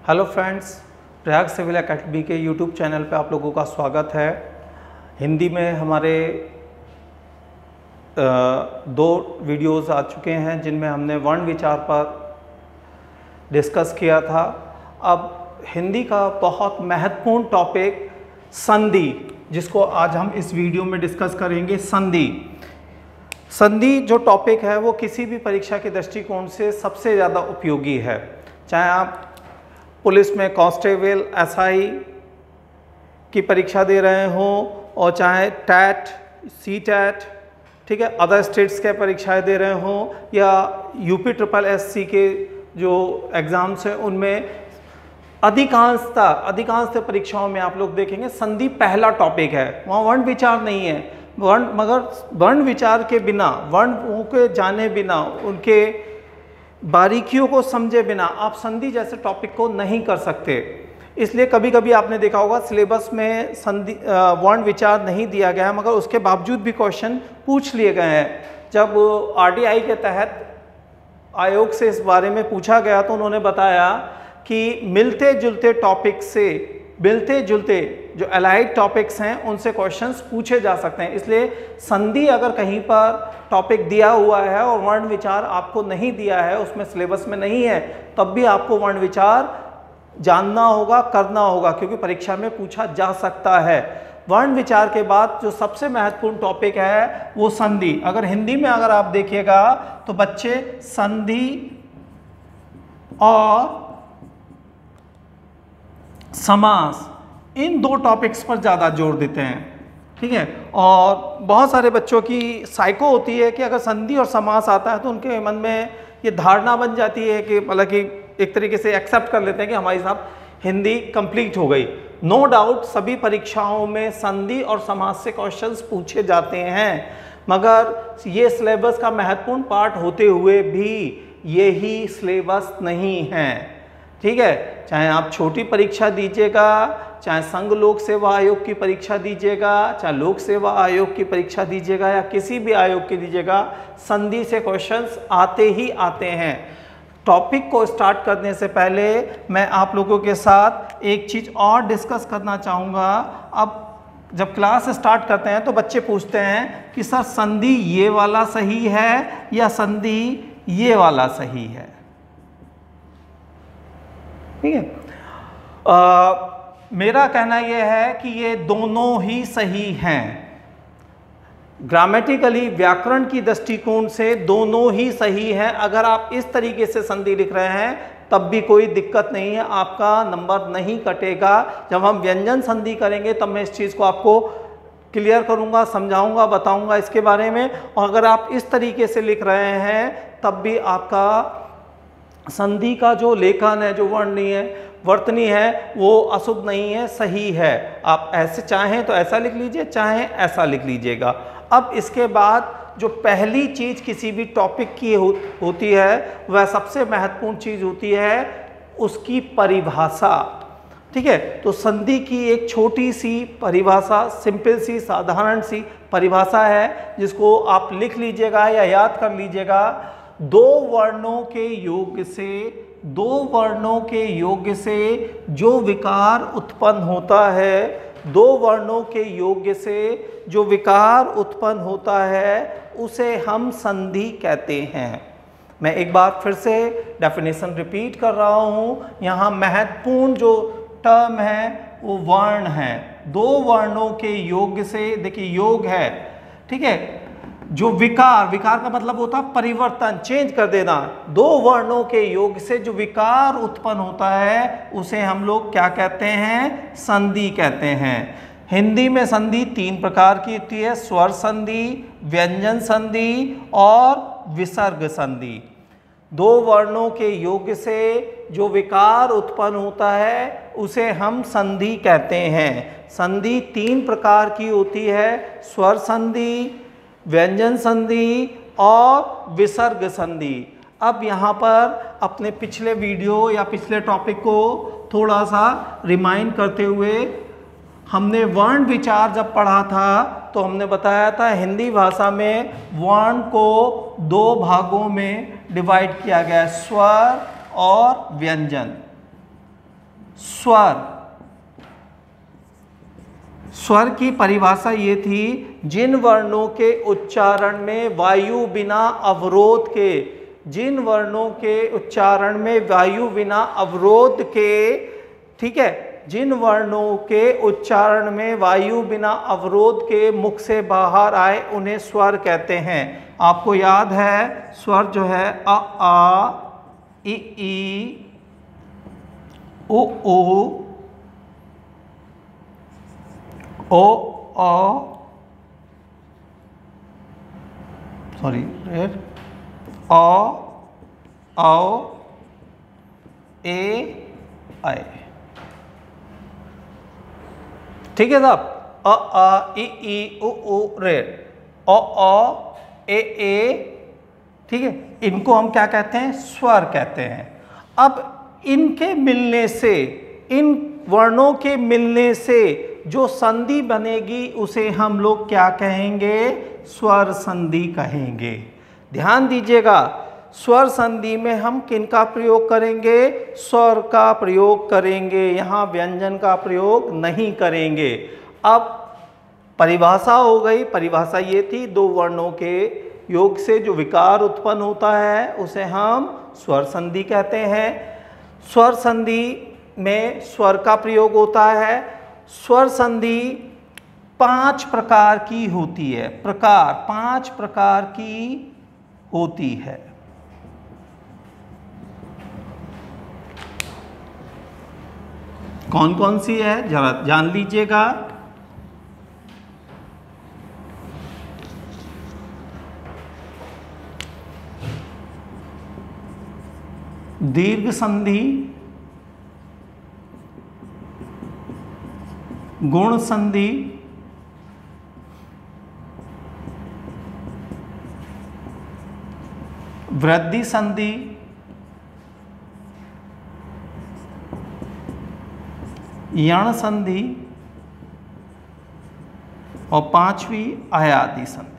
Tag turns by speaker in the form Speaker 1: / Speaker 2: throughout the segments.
Speaker 1: Hello friends, Prayag civil academy के YouTube channel पे आप लोगों का स्वागत है। हिंदी में हमारे दो वीडियोस आ चुके हैं जिनमें हमने वर्ण विचार पर डिस्कस किया था। अब हिंदी का बहुत महत्वपूर्ण टॉपिक संधि, जिसको आज हम इस वीडियो में डिस्कस करेंगे। संधि जो टॉपिक है वो किसी भी परीक्षा के दृष्टिकोण से सबसे ज़्यादा उपयोगी है। चाहे आप पुलिस में कांस्टेबल एसआई की परीक्षा दे रहे हों और चाहे टैट सीटैट, ठीक है, अदर स्टेट्स के परीक्षाएं दे रहे हों या यूपी ट्रिपल एससी के जो एग्ज़ाम्स हैं उनमें अधिकांश परीक्षाओं में आप लोग देखेंगे संधि पहला टॉपिक है। वहाँ वर्ण विचार नहीं है। मगर वर्ण विचार के बिना, वर्ण के जाने बिना, उनके बारीकियों को समझे बिना आप संधि जैसे टॉपिक को नहीं कर सकते। इसलिए कभी कभी आपने देखा होगा सिलेबस में संधि वर्ण विचार नहीं दिया गया है, मगर उसके बावजूद भी क्वेश्चन पूछ लिए गए हैं। जब आरटीआई के तहत आयोग से इस बारे में पूछा गया तो उन्होंने बताया कि मिलते जुलते जो अलाइड टॉपिक्स हैं उनसे क्वेश्चंस पूछे जा सकते हैं। इसलिए संधि अगर कहीं पर टॉपिक दिया हुआ है और वर्ण विचार आपको नहीं दिया है, उसमें सिलेबस में नहीं है, तब भी आपको वर्ण विचार जानना होगा, करना होगा, क्योंकि परीक्षा में पूछा जा सकता है। वर्ण विचार के बाद जो सबसे महत्वपूर्ण टॉपिक है वो संधि। अगर हिंदी में अगर आप देखिएगा तो बच्चे संधि और समास, इन दो टॉपिक्स पर ज़्यादा जोर देते हैं, ठीक है। और बहुत सारे बच्चों की साइको होती है कि अगर संधि और समास आता है तो उनके मन में ये धारणा बन जाती है कि मतलब कि एक तरीके से एक्सेप्ट कर लेते हैं कि हमारी साहब हिंदी कंप्लीट हो गई। नो डाउट सभी परीक्षाओं में संधि और समास से क्वेश्चंस पूछे जाते हैं, मगर ये सिलेबस का महत्वपूर्ण पार्ट होते हुए भी यही सिलेबस नहीं है, ठीक है। चाहे आप छोटी परीक्षा दीजिएगा, चाहे संघ लोक सेवा आयोग की परीक्षा दीजिएगा, चाहे लोक सेवा आयोग की परीक्षा दीजिएगा या किसी भी आयोग की दीजिएगा, संधि से क्वेश्चंस आते ही आते हैं। टॉपिक को स्टार्ट करने से पहले मैं आप लोगों के साथ एक चीज़ और डिस्कस करना चाहूँगा। अब जब क्लास स्टार्ट करते हैं तो बच्चे पूछते हैं कि सर संधि ये वाला सही है या संधि ये वाला सही है, ठीक है। मेरा कहना यह है कि ये दोनों ही सही हैं। ग्रामेटिकली, व्याकरण की दृष्टिकोण से दोनों ही सही हैं। अगर आप इस तरीके से संधि लिख रहे हैं तब भी कोई दिक्कत नहीं है, आपका नंबर नहीं कटेगा। जब हम व्यंजन संधि करेंगे तब मैं इस चीज़ को आपको क्लियर करूंगा, समझाऊंगा, बताऊंगा इसके बारे में। और अगर आप इस तरीके से लिख रहे हैं तब भी आपका संधि का जो लेखन है, जो वर्तनी है, वो अशुद्ध नहीं है, सही है। आप ऐसे चाहें तो ऐसा लिख लीजिए, चाहें ऐसा लिख लीजिएगा। अब इसके बाद जो पहली चीज़ किसी भी टॉपिक की होती है वह सबसे महत्वपूर्ण चीज़ होती है उसकी परिभाषा, ठीक है। तो संधि की एक छोटी सी परिभाषा, सिंपल सी, साधारण सी परिभाषा है, जिसको आप लिख लीजिएगा या याद कर लीजिएगा। दो वर्णों के योग से जो विकार उत्पन्न होता है, दो वर्णों के योग से जो विकार उत्पन्न होता है उसे हम संधि कहते हैं। मैं एक बार फिर से डेफिनेशन रिपीट कर रहा हूँ। यहाँ महत्वपूर्ण जो टर्म है वो वर्ण है। दो वर्णों के योग से, देखिए योग है, ठीक है, जो विकार का मतलब होता है परिवर्तन, चेंज कर देना। दो वर्णों के योग से जो विकार उत्पन्न होता है उसे हम लोग क्या कहते हैं? संधि कहते हैं। हिंदी में संधि तीन प्रकार की होती है: स्वर संधि, व्यंजन संधि और विसर्ग संधि। दो वर्णों के योग से जो विकार उत्पन्न होता है उसे हम संधि कहते हैं। संधि तीन प्रकार की होती है: स्वर संधि, व्यंजन संधि और विसर्ग संधि। अब यहाँ पर अपने पिछले वीडियो या पिछले टॉपिक को थोड़ा सा रिमाइंड करते हुए, हमने वर्ण विचार जब पढ़ा था तो हमने बताया था हिंदी भाषा में वर्ण को दो भागों में डिवाइड किया गया है, स्वर और व्यंजन। स्वर, स्वर की परिभाषा ये थी, जिन वर्णों के उच्चारण में वायु बिना अवरोध के, जिन वर्णों के उच्चारण में वायु बिना अवरोध के, ठीक है, जिन वर्णों के उच्चारण में वायु बिना अवरोध के मुख से बाहर आए उन्हें स्वर कहते हैं। आपको याद है स्वर जो है अ आ इ ई उ ऊ ओ सॉरी औ ए आए, ठीक है साहब, अ आ इ ई उ ऊ रे ओ ए, ठीक है, इनको हम क्या कहते हैं? स्वर कहते हैं। अब इनके मिलने से, इन वर्णों के मिलने से जो संधि बनेगी उसे हम लोग क्या कहेंगे? स्वर संधि कहेंगे। ध्यान दीजिएगा, स्वर संधि में हम किन का प्रयोग करेंगे? स्वर का प्रयोग करेंगे, यहाँ व्यंजन का प्रयोग नहीं करेंगे। अब परिभाषा हो गई, परिभाषा ये थी, दो वर्णों के योग से जो विकार उत्पन्न होता है उसे हम स्वर संधि कहते हैं। स्वर संधि में स्वर का प्रयोग होता है। स्वर संधि 5 प्रकार की होती है, प्रकार 5 प्रकार की होती है। कौन कौन सी है जरा जान लीजिएगा। दीर्घ संधि, गुण संधि, वृद्धि संधि, यण संधि और 5वीं अयादि संधि।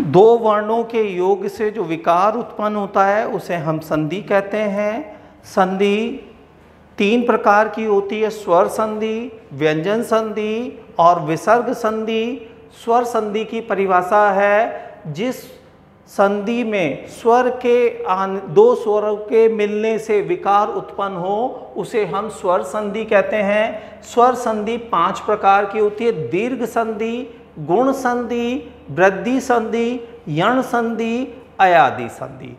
Speaker 1: दो वर्णों के योग से जो विकार उत्पन्न होता है उसे हम संधि कहते हैं। संधि 3 प्रकार की होती है, स्वर संधि, व्यंजन संधि और विसर्ग संधि। स्वर संधि की परिभाषा है, जिस संधि में स्वर के दो स्वरों के मिलने से विकार उत्पन्न हो उसे हम स्वर संधि कहते हैं। स्वर संधि 5 प्रकार की होती है, दीर्घ संधि, गुण संधि, वृद्धि संधि, यण संधि, अयादि संधि।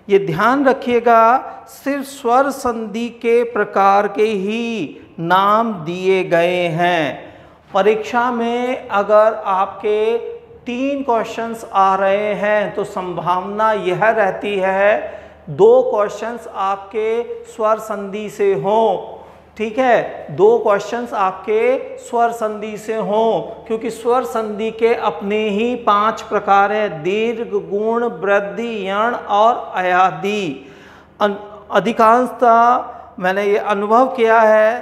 Speaker 1: ये ध्यान रखिएगा, सिर्फ स्वर संधि के प्रकार के ही नाम दिए गए हैं। परीक्षा में अगर आपके 3 क्वेश्चंस आ रहे हैं तो संभावना यह रहती है 2 क्वेश्चंस आपके स्वर संधि से हों, ठीक है, 2 क्वेश्चंस आपके स्वर संधि से हों, क्योंकि स्वर संधि के अपने ही 5 प्रकार हैं, दीर्घ, गुण, वृद्धि, यण और अयादि। अधिकांशतः मैंने ये अनुभव किया है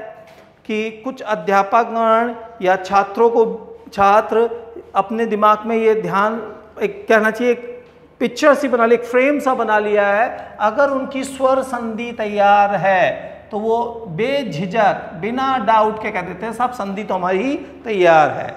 Speaker 1: कि कुछ अध्यापकगण या छात्रों को, छात्र अपने दिमाग में ये ध्यान, एक कहना चाहिए, एक पिक्चर सी बना ली, एक फ्रेम सा बना लिया है, अगर उनकी स्वर संधि तैयार है तो वो बेझिझक बिना डाउट के कह देते हैं साहब संधि तो हमारी तैयार है,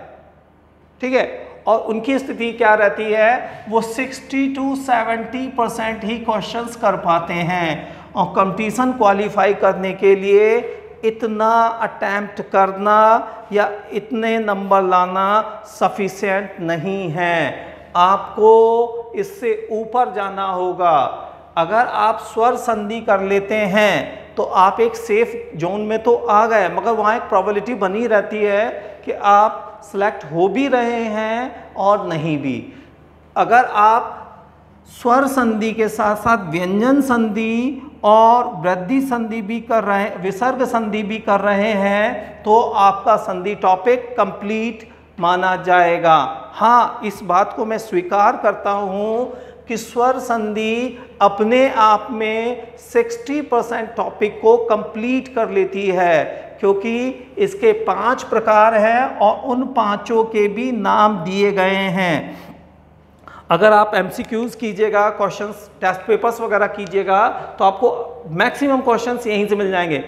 Speaker 1: ठीक है। और उनकी स्थिति क्या रहती है, वो 60 to 70% ही क्वेश्चंस कर पाते हैं, और कंपटीशन क्वालिफाई करने के लिए इतना अटेम्प्ट करना या इतने नंबर लाना सफिशिएंट नहीं है। आपको इससे ऊपर जाना होगा। अगर आप स्वर संधि कर लेते हैं तो आप एक सेफ जोन में तो आ गए, मगर वहाँ एक प्रोबेबिलिटी बनी रहती है कि आप सिलेक्ट हो भी रहे हैं और नहीं भी। अगर आप स्वर संधि के साथ साथ व्यंजन संधि और वृद्धि संधि भी कर रहे हैं, विसर्ग संधि भी कर रहे हैं, तो आपका संधि टॉपिक कंप्लीट माना जाएगा। हाँ, इस बात को मैं स्वीकार करता हूँ कि स्वर संधि अपने आप में 60% टॉपिक को कंप्लीट कर लेती है, क्योंकि इसके 5 प्रकार हैं और उन 5 के भी नाम दिए गए हैं। अगर आप MCQs कीजिएगा, क्वेश्चंस टेस्ट पेपर्स वगैरह कीजिएगा, तो आपको मैक्सिमम क्वेश्चंस यहीं से मिल जाएंगे।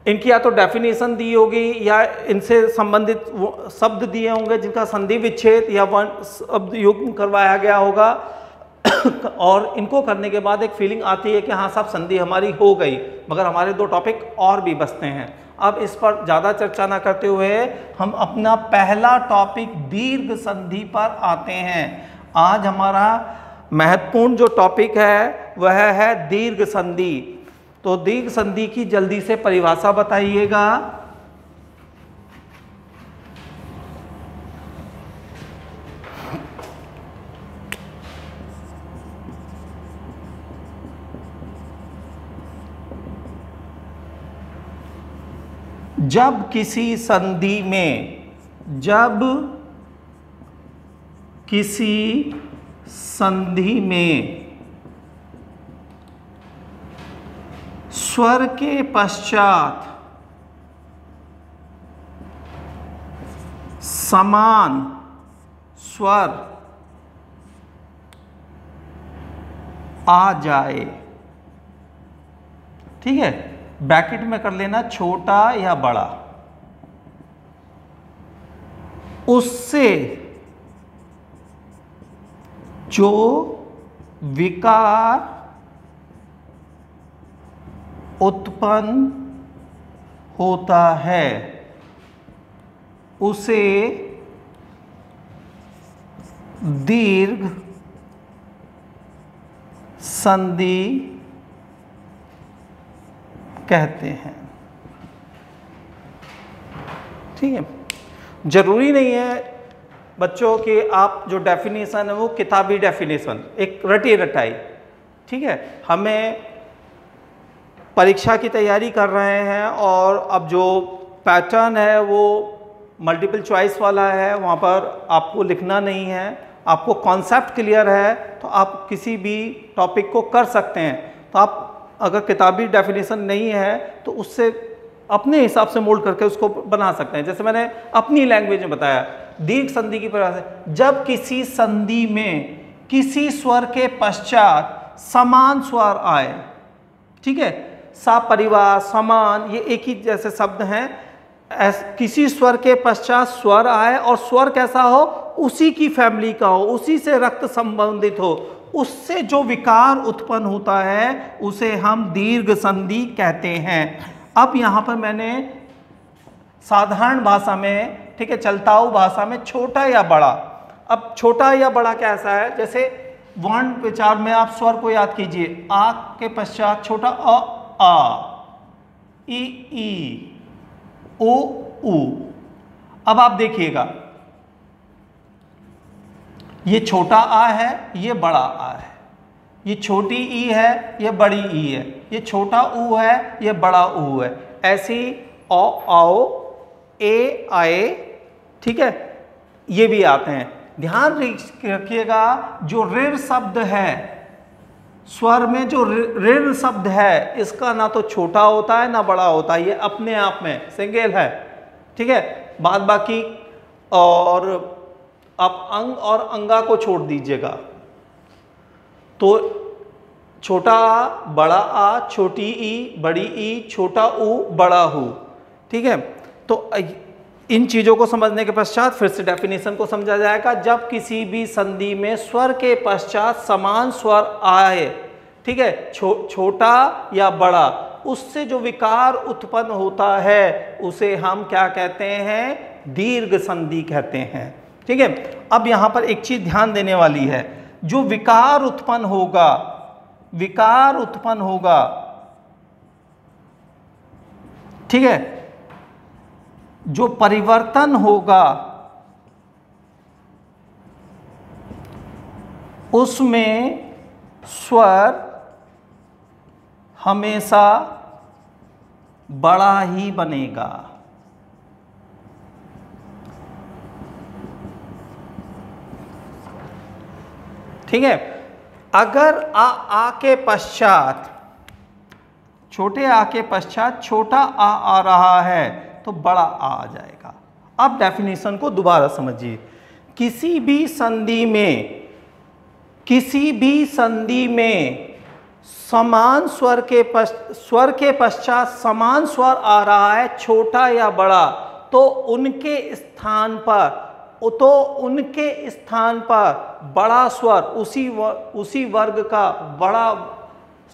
Speaker 1: इनकी या तो डेफिनेशन दी होगी या इनसे संबंधित शब्द दिए होंगे जिनका संधि विच्छेद या वर्ण शब्द युग्म करवाया गया होगा और इनको करने के बाद एक फीलिंग आती है कि हाँ साहब संधि हमारी हो गई, मगर हमारे 2 टॉपिक और भी बचते हैं। अब इस पर ज़्यादा चर्चा ना करते हुए हम अपना पहला टॉपिक दीर्घ संधि पर आते हैं। आज हमारा महत्वपूर्ण जो टॉपिक है वह है दीर्घ संधि। तो दीर्घ संधि की जल्दी से परिभाषा बताइएगा। जब किसी संधि में स्वर के पश्चात समान स्वर आ जाए, ठीक है, ब्रैकेट में कर लेना छोटा या बड़ा, उससे जो विकार उत्पन्न होता है उसे दीर्घ संधि कहते हैं। ठीक है, जरूरी नहीं है बच्चों कि आप जो डेफिनेशन है वो किताबी डेफिनेशन एक रटी रटाई, ठीक है। हमें परीक्षा की तैयारी कर रहे हैं और अब जो पैटर्न है वो मल्टीपल चॉइस वाला है, वहाँ पर आपको लिखना नहीं है, आपको कॉन्सेप्ट क्लियर है तो आप किसी भी टॉपिक को कर सकते हैं। तो आप अगर किताबी डेफिनेशन नहीं है तो उससे अपने हिसाब से मोल्ड करके उसको बना सकते हैं। जैसे मैंने अपनी लैंग्वेज में बताया, दीर्घ संधि की परिभाषा, जब किसी संधि में किसी स्वर के पश्चात समान स्वर आए, ठीक है, सपरिवार समान ये एक ही जैसे शब्द हैं, किसी स्वर के पश्चात स्वर आए और स्वर कैसा हो, उसी की फैमिली का हो, उसी से रक्त संबंधित हो, उससे जो विकार उत्पन्न होता है उसे हम दीर्घ संधि कहते हैं। अब यहाँ पर मैंने साधारण भाषा में, ठीक है, चलताऊ भाषा में छोटा या बड़ा, अब छोटा या बड़ा कैसा है, जैसे वर्ण विचार में आप स्वर को याद कीजिए, आ के पश्चात छोटा अ आ, ई ओ ऊ। अब आप देखिएगा ये छोटा आ है, ये बड़ा आ है, ये छोटी ई है, ये बड़ी ई है, ये छोटा ऊ है, ये बड़ा ऊ है, ऐसी औ आओ ए आए, ठीक है, ये भी आते हैं। ध्यान रखिएगा जो ऋण शब्द है, स्वर में जो ऋण शब्द है इसका ना तो छोटा होता है ना बड़ा होता है, ये अपने आप में सिंगल है, ठीक है। बाद बाकी और आप अंग और अंगा को छोड़ दीजिएगा, तो छोटा आ, बड़ा आ, छोटी ई, बड़ी ई, छोटा ऊ, बड़ा हु, ठीक है। तो इन चीज़ों को समझने के पश्चात फिर से डेफिनेशन को समझा जाएगा। जब किसी भी संधि में स्वर के पश्चात समान स्वर आए, ठीक है, छोटा या बड़ा, उससे जो विकार उत्पन्न होता है उसे हम क्या कहते हैं, दीर्घ संधि कहते हैं, ठीक है। अब यहाँ पर एक चीज़ ध्यान देने वाली है, जो विकार उत्पन्न होगा, ठीक है, जो परिवर्तन होगा उसमें स्वर हमेशा बड़ा ही बनेगा, ठीक है। अगर आ के पश्चात, छोटे आ के पश्चात छोटा आ रहा है तो बड़ा आ जाएगा। अब डेफिनेशन को दोबारा समझिए, किसी भी संधि में किसी भी संधि में समान स्वर के पश्चात समान स्वर आ रहा है, छोटा या बड़ा, तो उनके स्थान पर बड़ा स्वर उसी वर्ग का बड़ा,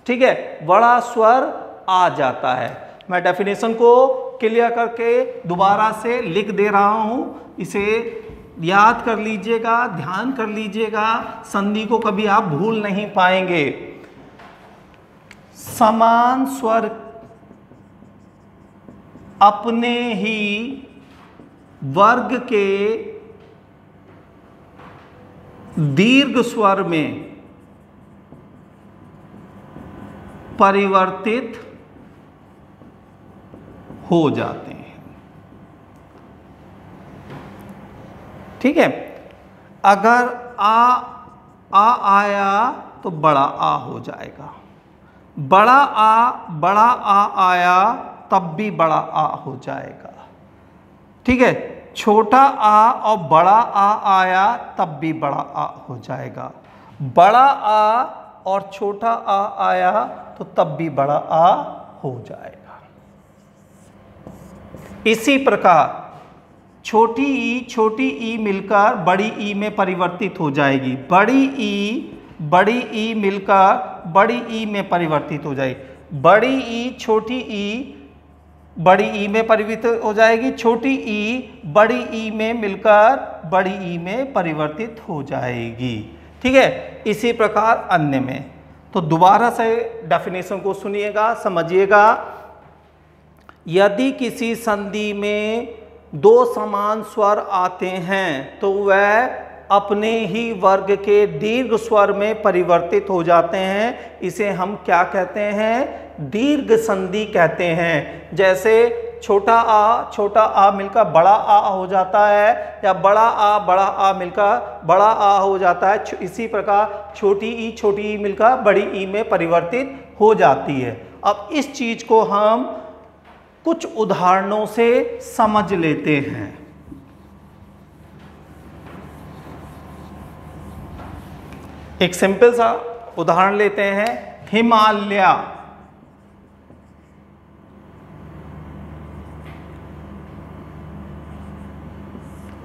Speaker 1: ठीक है, बड़ा स्वर आ जाता है। मैं डेफिनेशन को क्लियर करके दोबारा से लिख दे रहा हूं, इसे याद कर लीजिएगा, ध्यान कर लीजिएगा, संधि को कभी आप भूल नहीं पाएंगे। समान स्वर अपने ही वर्ग के दीर्घ स्वर में परिवर्तित हो जाते हैं। ठीक है, अगर आ आया तो बड़ा आ हो जाएगा, बड़ा आ आया तब भी बड़ा आ हो जाएगा। ठीक है, छोटा आ और बड़ा आ आया तब भी बड़ा आ हो जाएगा, बड़ा आ और छोटा आ आया तो तब भी बड़ा आ हो जाएगा। इसी प्रकार छोटी ई मिलकर बड़ी ई में परिवर्तित हो जाएगी, बड़ी ई मिलकर बड़ी ई में परिवर्तित हो जाएगी, बड़ी ई छोटी ई बड़ी ई में परिवर्तित हो जाएगी, छोटी ई बड़ी ई में मिलकर बड़ी ई में परिवर्तित हो जाएगी। ठीक है, इसी प्रकार अन्य में। तो दोबारा से डेफिनेशन को सुनिएगा, समझिएगा। यदि किसी संधि में दो समान स्वर आते हैं तो वह अपने ही वर्ग के दीर्घ स्वर में परिवर्तित हो जाते हैं। इसे हम क्या कहते हैं? दीर्घ संधि कहते हैं। जैसे छोटा आ मिलकर बड़ा आ हो जाता है, या बड़ा आ मिलकर बड़ा आ हो जाता है। इसी प्रकार छोटी ई मिलकर बड़ी ई में परिवर्तित हो जाती है। अब इस चीज को हम कुछ उदाहरणों से समझ लेते हैं। एक सिंपल सा उदाहरण लेते हैं, हिमालय।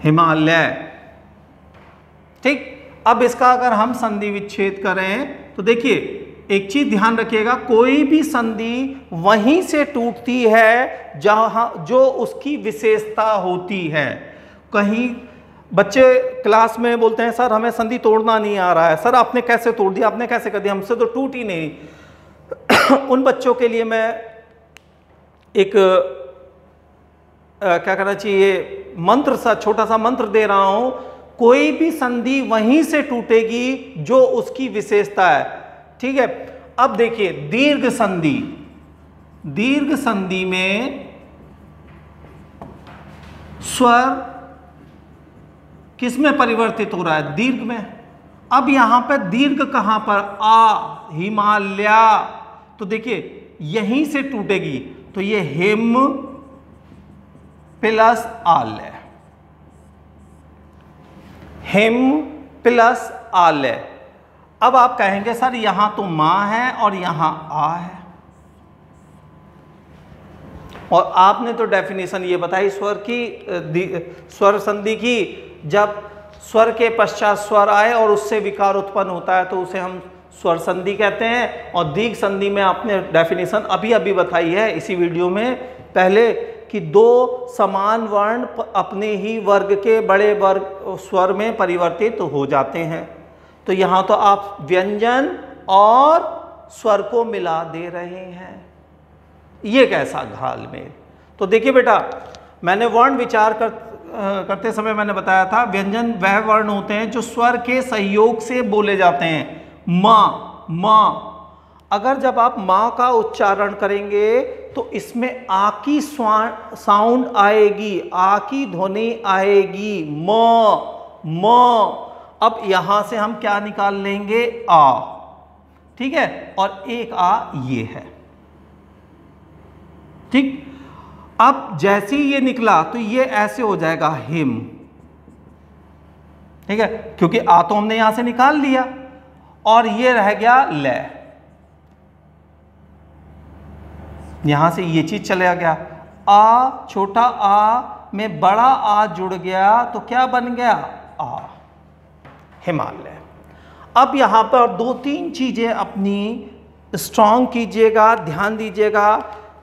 Speaker 1: हिमालय, ठीक। अब इसका अगर हम संधि विच्छेद करें तो देखिए, एक चीज ध्यान रखिएगा, कोई भी संधि वहीं से टूटती है जहां जो उसकी विशेषता होती है। कहीं बच्चे क्लास में बोलते हैं, सर हमें संधि तोड़ना नहीं आ रहा है। सर आपने कैसे तोड़ दिया, आपने कैसे कर दिया, हमसे तो टूट ही नहीं। उन बच्चों के लिए मैं एक क्या करना चाहिए, मंत्र सा, छोटा सा मंत्र दे रहा हूं। कोई भी संधि वहीं से टूटेगी जो उसकी विशेषता है। ठीक है, अब देखिए दीर्घ संधि में स्वर किस में परिवर्तित हो रहा है? दीर्घ में। अब यहां पर दीर्घ कहां पर? आ, हिमालय। तो देखिए यहीं से टूटेगी, तो ये हिम प्लस आलय, हिम प्लस आलय। अब आप कहेंगे सर यहां तो मां है और यहां आ है, और आपने तो डेफिनेशन ये बताई स्वर संधि की, जब स्वर के पश्चात स्वर आए और उससे विकार उत्पन्न होता है तो उसे हम स्वर संधि कहते हैं। और दीर्घ संधि में आपने डेफिनेशन अभी बताई है इसी वीडियो में पहले, कि दो समान वर्ण अपने ही वर्ग के बड़े वर्ग स्वर में परिवर्तित हो जाते हैं। तो यहां तो आप व्यंजन और स्वर को मिला दे रहे हैं। ये कैसा घालमेल? तो देखिए बेटा, मैंने वर्ण विचार करते समय मैंने बताया था, व्यंजन वह वर्ण होते हैं जो स्वर के सहयोग से बोले जाते हैं। मां, अगर जब आप मां का उच्चारण करेंगे तो इसमें आ की साउंड आएगी, आ की ध्वनि आएगी, म। अब यहां से हम क्या निकाल लेंगे? आ। ठीक है, और एक आ ये है। ठीक, अब जैसे ही ये निकला तो ये ऐसे हो जाएगा हिम। ठीक है, क्योंकि आ तो हमने यहां से निकाल लिया। और ये रह गया ल, यहां से ये चीज चला गया। आ, छोटा आ में बड़ा आ जुड़ गया तो क्या बन गया? आ, हिमालय। अब यहां पर 2-3 चीजें अपनी स्ट्रॉन्ग कीजिएगा, ध्यान दीजिएगा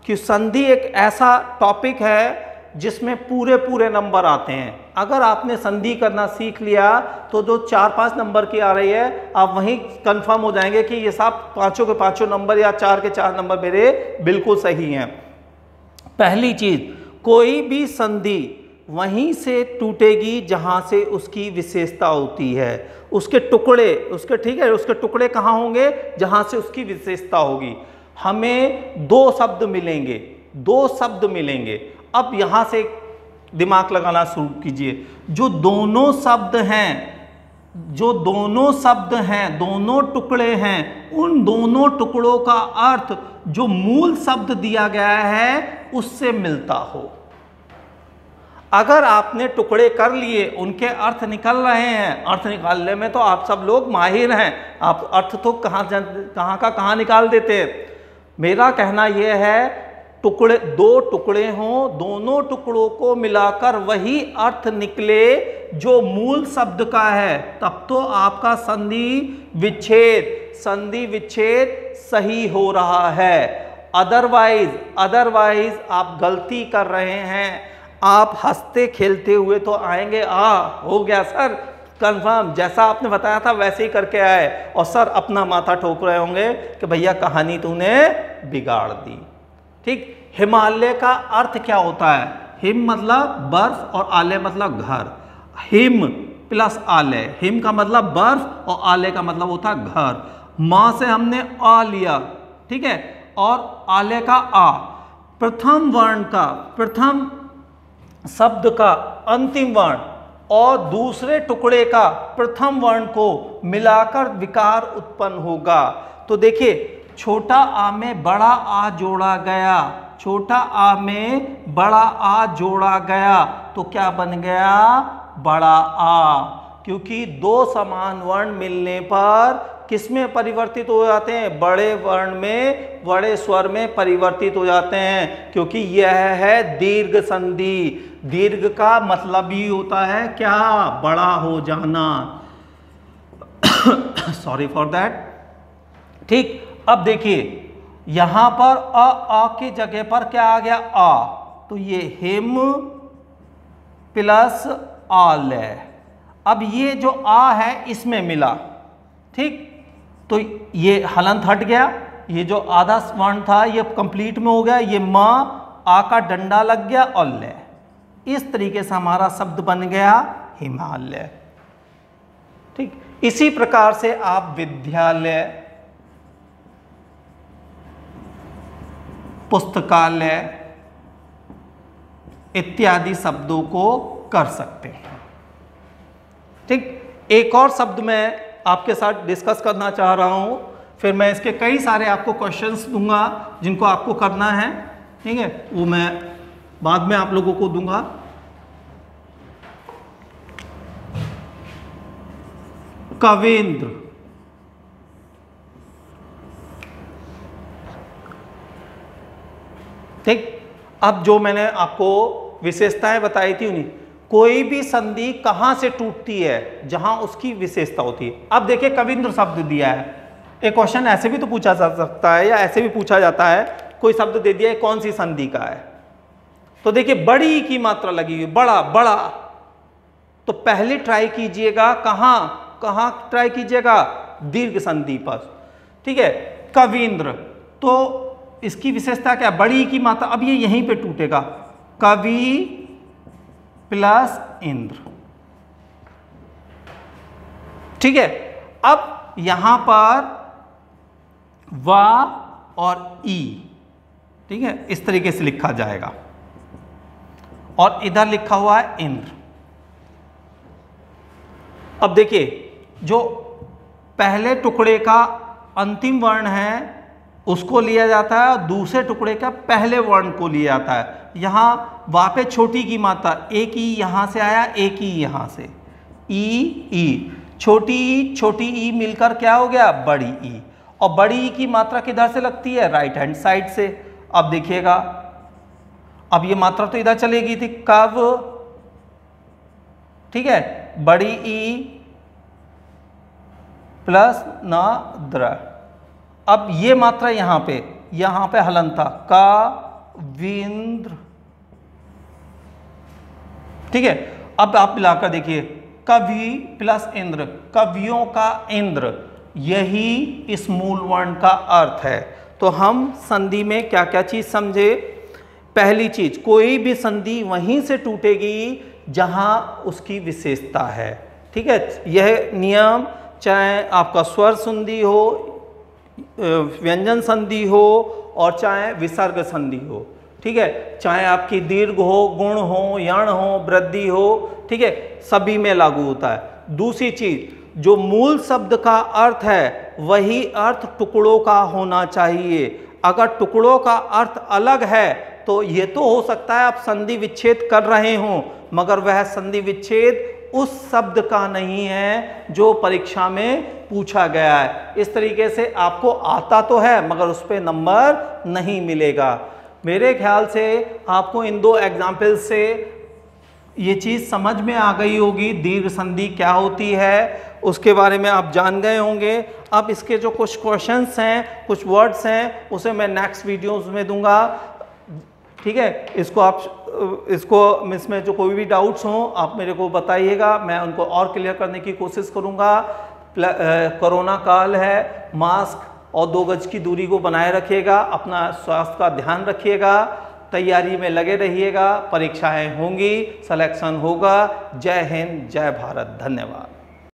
Speaker 1: कि संधि एक ऐसा टॉपिक है जिसमें पूरे पूरे नंबर आते हैं। अगर आपने संधि करना सीख लिया तो जो 4-5 नंबर की आ रही है आप वहीं कंफर्म हो जाएंगे कि ये सब 5 के 5 नंबर या 4 के 4 नंबर मेरे बिल्कुल सही हैं। पहली चीज, कोई भी संधि वहीं से टूटेगी जहां से उसकी विशेषता होती है। उसके टुकड़े, उसके ठीक है, उसके टुकड़े कहाँ होंगे? जहां से उसकी विशेषता होगी। हमें 2 शब्द मिलेंगे, 2 शब्द मिलेंगे। अब यहां से दिमाग लगाना शुरू कीजिए। जो दोनों शब्द हैं, जो दोनों शब्द हैं, दोनों टुकड़े हैं, उन दोनों टुकड़ों का अर्थ जो मूल शब्द दिया गया है उससे मिलता हो। अगर आपने टुकड़े कर लिए, उनके अर्थ निकल रहे हैं, अर्थ निकालने में तो आप सब लोग माहिर हैं, आप अर्थ तो कहाँ का कहाँ निकाल देते हैं। मेरा कहना यह है टुकड़े, 2 टुकड़े हों, दोनों टुकड़ों को मिलाकर वही अर्थ निकले जो मूल शब्द का है, तब तो आपका संधि विच्छेद सही हो रहा है। अदरवाइज आप गलती कर रहे हैं। आप हंसते खेलते हुए तो आएंगे, हो गया सर कंफर्म, जैसा आपने बताया था वैसे ही करके आए, और सर अपना माथा ठोक रहे होंगे कि भैया कहानी तूने बिगाड़ दी। ठीक, हिमालय का अर्थ क्या होता है? हिम मतलब बर्फ और आलय मतलब घर। हिम प्लस आलय, हिम का मतलब बर्फ और आलय का मतलब होता है घर। मां से हमने आ लिया, ठीक है, और आलय का आ, प्रथम वर्ण का, प्रथम शब्द का अंतिम वर्ण और दूसरे टुकड़े का प्रथम वर्ण को मिलाकर विकार उत्पन्न होगा। तो देखिए, छोटा आ में बड़ा आ जोड़ा गया, छोटा आ में बड़ा आ जोड़ा गया तो क्या बन गया? बड़ा आ। क्योंकि 2 समान वर्ण मिलने पर किस में परिवर्तित हो जाते हैं? बड़े वर्ण में, बड़े स्वर में परिवर्तित हो जाते हैं, क्योंकि यह है दीर्घ संधि। दीर्घ का मतलब ही होता है क्या? बड़ा हो जाना। Sorry for that. ठीक, अब देखिए यहां पर आ की जगह पर क्या आ गया? आ, तो ये हिम प्लस आलय। अब ये जो आ है इसमें मिला, ठीक, तो ये हलंत हट गया, ये जो आधा वर्ण था ये कंप्लीट में हो गया, ये मां, आ का डंडा लग गया और लय। इस तरीके से हमारा शब्द बन गया हिमालय। ठीक, इसी प्रकार से आप विद्यालय, पुस्तकालय इत्यादि शब्दों को कर सकते हैं। ठीक, एक और शब्द मैं आपके साथ डिस्कस करना चाह रहा हूं, फिर मैं इसके कई सारे आपको क्वेश्चंस दूंगा जिनको आपको करना है, ठीक है, वो मैं बाद में आप लोगों को दूंगा। कवींद्र, ठीक, अब जो मैंने आपको विशेषताएं बताई थी उन्हीं, कोई भी संधि कहां से टूटती है? जहां उसकी विशेषता होती है। अब देखिए कवींद्र शब्द दिया है, एक क्वेश्चन ऐसे भी तो पूछा जा सकता है या ऐसे भी पूछा जाता है, कोई शब्द दे दिया है कौन सी संधि का है, तो देखिए बड़ी की मात्रा लगी हुई, बड़ा बड़ा, तो पहले ट्राई कीजिएगा कहां कहां ट्राई कीजिएगा? दीर्घ संधि पर, ठीक है। कवींद्र, तो इसकी विशेषता क्या? बड़ी की मात्रा, अब ये यहीं पे टूटेगा, कवि प्लस इंद्र, ठीक है। अब यहां पर वा और ई, ठीक है, इस तरीके से लिखा जाएगा, और इधर लिखा हुआ है इंद्र। अब देखिए जो पहले टुकड़े का अंतिम वर्ण है उसको लिया जाता है और दूसरे टुकड़े का पहले वर्ण को लिया जाता है। यहां वहां पे छोटी की मात्रा, एक ई यहां से आया, एक ई यहां से, ई ई, छोटी ई मिलकर क्या हो गया, बड़ी ई, और बड़ी ई की मात्रा किधर से लगती है, राइट हैंड साइड से। अब देखिएगा, अब ये मात्रा तो इधर चलेगी थी, कब, ठीक है, बड़ी ई प्लस नद्र। अब ये मात्रा यहां पे हलन था, कविंद्र, ठीक है। अब आप मिलाकर देखिए, कवि प्लस इंद्र, कवियों का इंद्र, यही इस मूल वर्ण का अर्थ है। तो हम संधि में क्या क्या चीज समझे। पहली चीज, कोई भी संधि वहीं से टूटेगी जहां उसकी विशेषता है, ठीक है। यह नियम चाहे आपका स्वर संधि हो, व्यंजन संधि हो, और चाहे विसर्ग संधि हो, ठीक है, चाहे आपकी दीर्घ हो, गुण हो, यण हो, वृद्धि हो, ठीक है, सभी में लागू होता है। दूसरी चीज, जो मूल शब्द का अर्थ है वही अर्थ टुकड़ों का होना चाहिए। अगर टुकड़ों का अर्थ अलग है तो ये तो हो सकता है आप संधि विच्छेद कर रहे हो, मगर वह संधि विच्छेद उस शब्द का नहीं है जो परीक्षा में पूछा गया है। इस तरीके से आपको आता तो है मगर उस पर नंबर नहीं मिलेगा। मेरे ख्याल से आपको इन दो एग्जाम्पल से ये चीज़ समझ में आ गई होगी, दीर्घ संधि क्या होती है उसके बारे में आप जान गए होंगे। अब इसके जो कुछ क्वेश्चंस हैं, कुछ वर्ड्स हैं, उसे मैं नेक्स्ट वीडियोस में दूंगा, ठीक है। इसमें जो कोई भी डाउट्स हों आप मेरे को बताइएगा, मैं उनको और क्लियर करने की कोशिश करूंगा। कोरोना काल है, मास्क और 2 गज की दूरी को बनाए रखिएगा, अपना स्वास्थ्य का ध्यान रखिएगा, तैयारी में लगे रहिएगा, परीक्षाएं होंगी, सिलेक्शन होगा। जय हिंद, जय भारत, धन्यवाद।